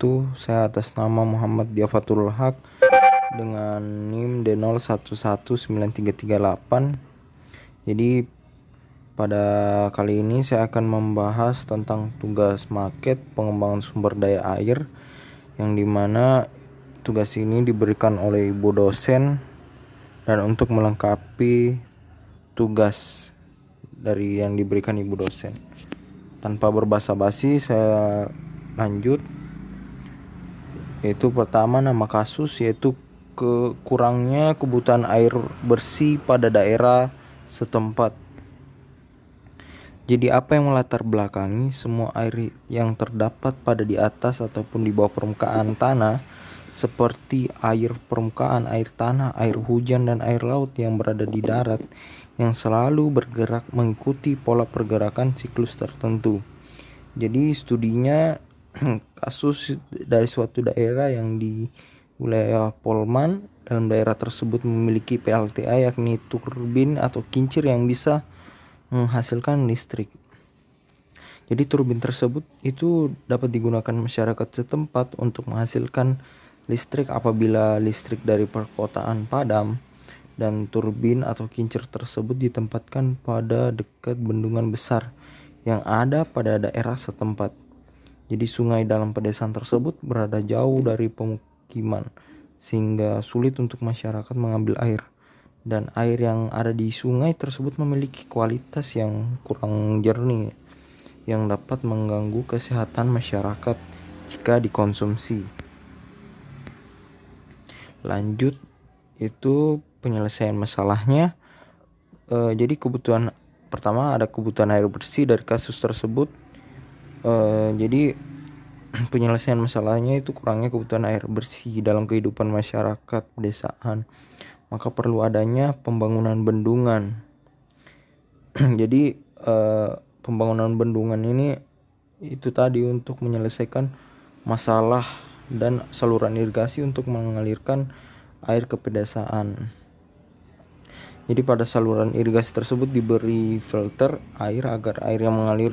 wabarakatuh. Saya atas nama Muhammad Diafatul Haq dengan NIM D011938. Jadi pada kali ini saya akan membahas tentang tugas maket pengembangan sumber daya air, yang dimana tugas ini diberikan oleh ibu dosen, dan untuk melengkapi tugas dari yang diberikan ibu dosen, tanpa berbasa-basi saya lanjut. Yaitu pertama, nama kasus yaitu kurangnya kebutuhan air bersih pada daerah setempat. Jadi apa yang melatar belakangi semua air yang terdapat pada di atas ataupun di bawah permukaan tanah, seperti air permukaan, air tanah, air hujan, dan air laut yang berada di darat, yang selalu bergerak mengikuti pola pergerakan siklus tertentu. Jadi studinya kasus dari suatu daerah yang di wilayah Polman. Dalam daerah tersebut memiliki PLTA, yakni turbin atau kincir yang bisa menghasilkan listrik. Jadi turbin tersebut itu dapat digunakan masyarakat setempat untuk menghasilkan listrik apabila listrik dari perkotaan padam, dan turbin atau kincir tersebut ditempatkan pada dekat bendungan besar yang ada pada daerah setempat. Jadi sungai dalam pedesaan tersebut berada jauh dari pemukiman, sehingga sulit untuk masyarakat mengambil air. Dan air yang ada di sungai tersebut memiliki kualitas yang kurang jernih, yang dapat mengganggu kesehatan masyarakat jika dikonsumsi. Lanjut, itu penyelesaian masalahnya. Jadi kebutuhan pertama, ada kebutuhan air bersih dari kasus tersebut. Jadi penyelesaian masalahnya itu kurangnya kebutuhan air bersih dalam kehidupan masyarakat pedesaan, maka perlu adanya pembangunan bendungan. Jadi pembangunan bendungan ini itu tadi untuk menyelesaikan masalah dan saluran irigasi untuk mengalirkan air ke pedesaan. Jadi pada saluran irigasi tersebut diberi filter air agar air yang mengalir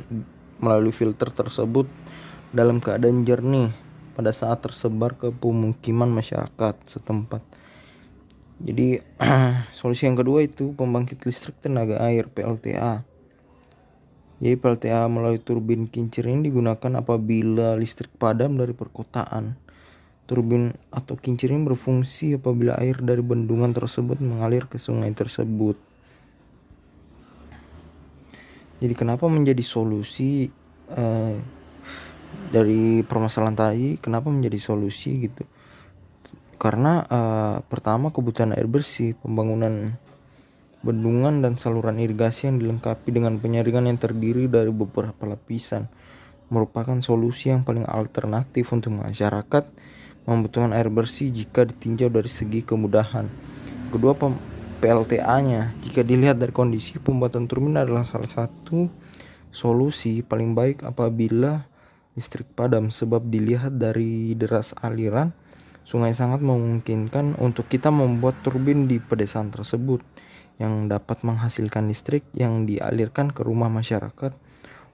melalui filter tersebut dalam keadaan jernih pada saat tersebar ke pemukiman masyarakat setempat. Jadi solusi yang kedua itu pembangkit listrik tenaga air PLTA. Jadi PLTA melalui turbin kincir ini digunakan apabila listrik padam dari perkotaan. Turbin atau kincir ini berfungsi apabila air dari bendungan tersebut mengalir ke sungai tersebut. Jadi kenapa menjadi solusi dari permasalahan tadi, kenapa menjadi solusi gitu? Karena pertama, kebutuhan air bersih, pembangunan bendungan dan saluran irigasi yang dilengkapi dengan penyaringan yang terdiri dari beberapa lapisan merupakan solusi yang paling alternatif untuk masyarakat membutuhkan air bersih jika ditinjau dari segi kemudahan. Kedua, PLTA-nya, jika dilihat dari kondisi, pembuatan turbin adalah salah satu solusi paling baik apabila listrik padam, sebab dilihat dari deras aliran sungai sangat memungkinkan untuk kita membuat turbin di pedesaan tersebut yang dapat menghasilkan listrik yang dialirkan ke rumah masyarakat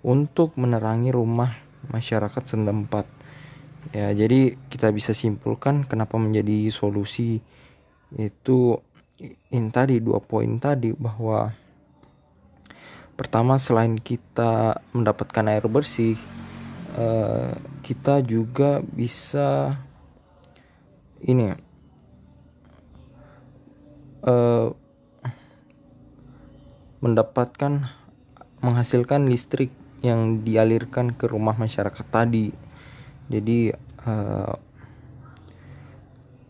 untuk menerangi rumah masyarakat setempat. Ya, jadi kita bisa simpulkan kenapa menjadi solusi itu tadi 2 poin tadi, bahwa pertama, selain kita mendapatkan air bersih, kita juga bisa menghasilkan listrik yang dialirkan ke rumah masyarakat tadi. Jadi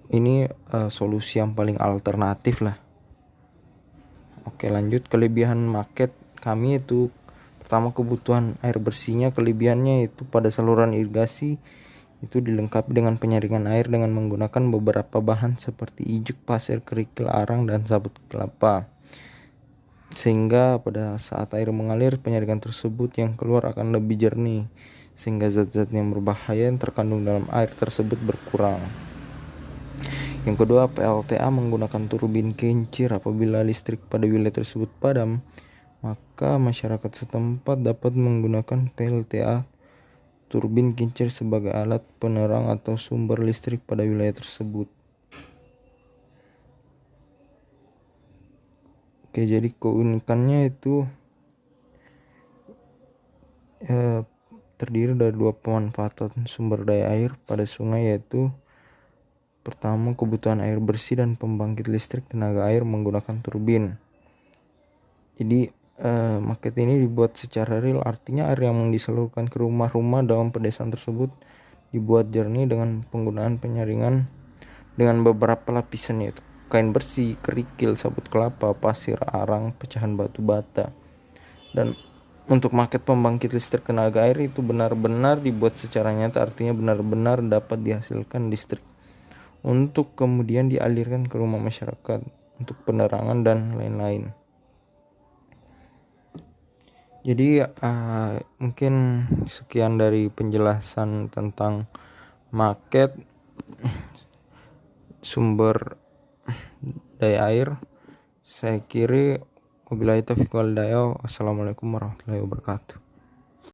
ini solusi yang paling alternatif lah. Oke, lanjut. Kelebihan market kami itu pertama, kebutuhan air bersihnya, kelebihannya itu pada saluran irigasi itu dilengkapi dengan penyaringan air dengan menggunakan beberapa bahan seperti ijuk, pasir, kerikil, arang, dan sabut kelapa, sehingga pada saat air mengalir, penyaringan tersebut yang keluar akan lebih jernih, sehingga zat-zat yang berbahaya yang terkandung dalam air tersebut berkurang. Yang kedua, PLTA menggunakan turbin kincir. Apabila listrik pada wilayah tersebut padam, maka masyarakat setempat dapat menggunakan PLTA turbin kincir sebagai alat penerang atau sumber listrik pada wilayah tersebut. Oke, jadi keunikannya itu terdiri dari dua pemanfaatan sumber daya air pada sungai, yaitu pertama, kebutuhan air bersih dan pembangkit listrik tenaga air menggunakan turbin. Jadi maket ini dibuat secara real, artinya air yang disalurkan ke rumah-rumah dalam pedesaan tersebut dibuat jernih dengan penggunaan penyaringan dengan beberapa lapisan, yaitu kain bersih, kerikil, sabut kelapa, pasir, arang, pecahan batu bata. Dan untuk maket pembangkit listrik tenaga air itu benar-benar dibuat secara nyata, artinya benar-benar dapat dihasilkan listrik untuk kemudian dialirkan ke rumah masyarakat untuk penerangan dan lain-lain. Jadi mungkin sekian dari penjelasan tentang maket sumber daya air. Saya kira wabillahi taufiq wal hidayah. Wassalamualaikum warahmatullahi wabarakatuh.